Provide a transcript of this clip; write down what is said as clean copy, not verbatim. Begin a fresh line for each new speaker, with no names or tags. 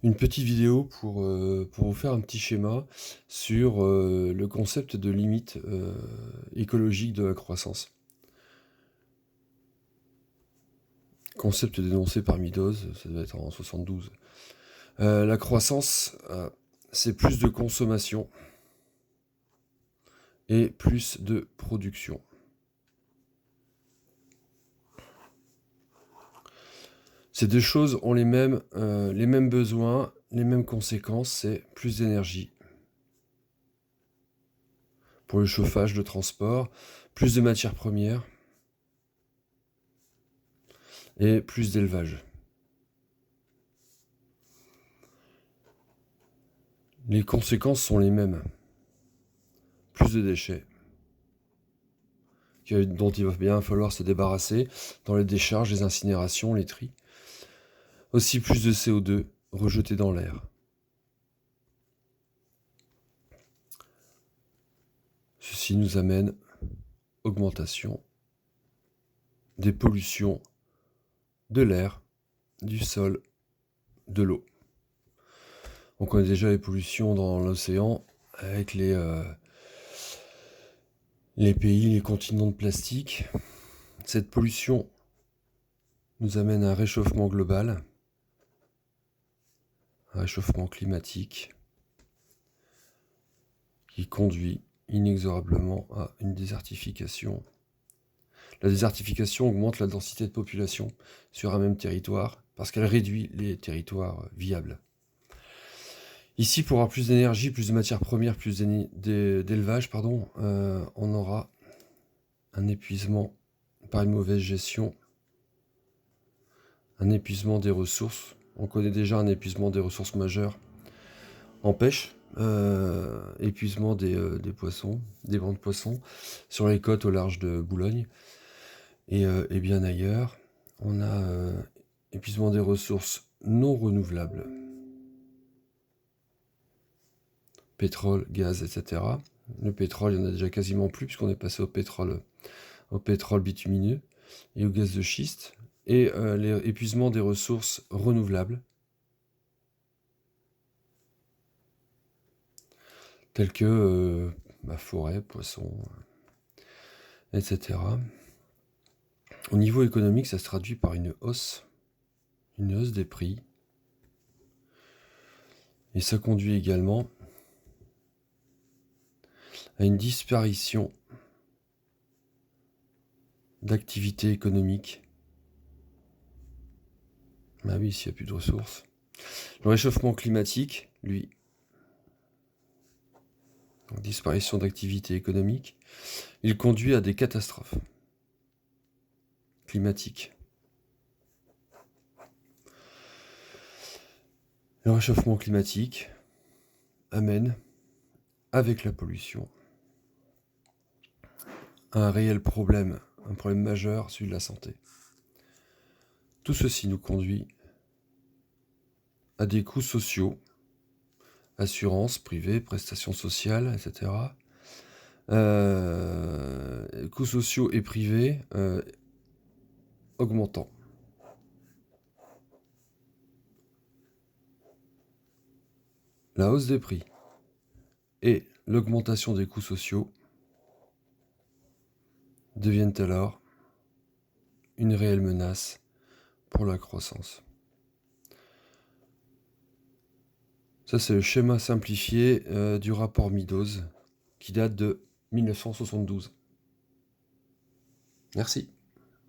Une petite vidéo pour vous faire un petit schéma sur le concept de limite écologique de la croissance. Concept dénoncé par Meadows, ça doit être en 72. La croissance, c'est plus de consommation et plus de production. Ces deux choses ont les mêmes besoins, les mêmes conséquences, c'est plus d'énergie pour le chauffage, le transport, plus de matières premières et plus d'élevage. Les conséquences sont les mêmes. Plus de déchets dont il va bien falloir se débarrasser dans les décharges, les incinérations, les tris. Aussi plus de CO2 rejeté dans l'air. Ceci nous amène augmentation des pollutions de l'air, du sol, de l'eau. On connaît déjà les pollutions dans l'océan avec les pays, les continents de plastique. Cette pollution nous amène à un réchauffement global, un réchauffement climatique qui conduit inexorablement à une désertification. La désertification augmente la densité de population sur un même territoire parce qu'elle réduit les territoires viables. Ici, pour avoir plus d'énergie, plus de matières premières, plus d'élevage, on aura un épuisement par une mauvaise gestion, un épuisement des ressources. On connaît déjà un épuisement des ressources majeures en pêche, épuisement des poissons, des bancs de poissons sur les côtes au large de Boulogne et bien ailleurs. On a épuisement des ressources non renouvelables, pétrole, gaz, etc. Le pétrole, il n'y en a déjà quasiment plus puisqu'on est passé au pétrole bitumineux et au gaz de schiste. Et l'épuisement des ressources renouvelables, telles que forêt, poissons, etc. Au niveau économique, ça se traduit par une hausse des prix. Et ça conduit également à une disparition d'activité économique. Bah oui, s'il n'y a plus de ressources. Le réchauffement climatique, lui, donc disparition d'activité économique, il conduit à des catastrophes climatiques. Le réchauffement climatique amène, avec la pollution, un réel problème, un problème majeur, celui de la santé. Tout ceci nous conduit à des coûts sociaux, assurances privées, prestations sociales, etc. Coûts sociaux et privés augmentant. La hausse des prix et l'augmentation des coûts sociaux deviennent alors une réelle menace pour la croissance. Ça, c'est le schéma simplifié du rapport Meadows qui date de 1972. Merci.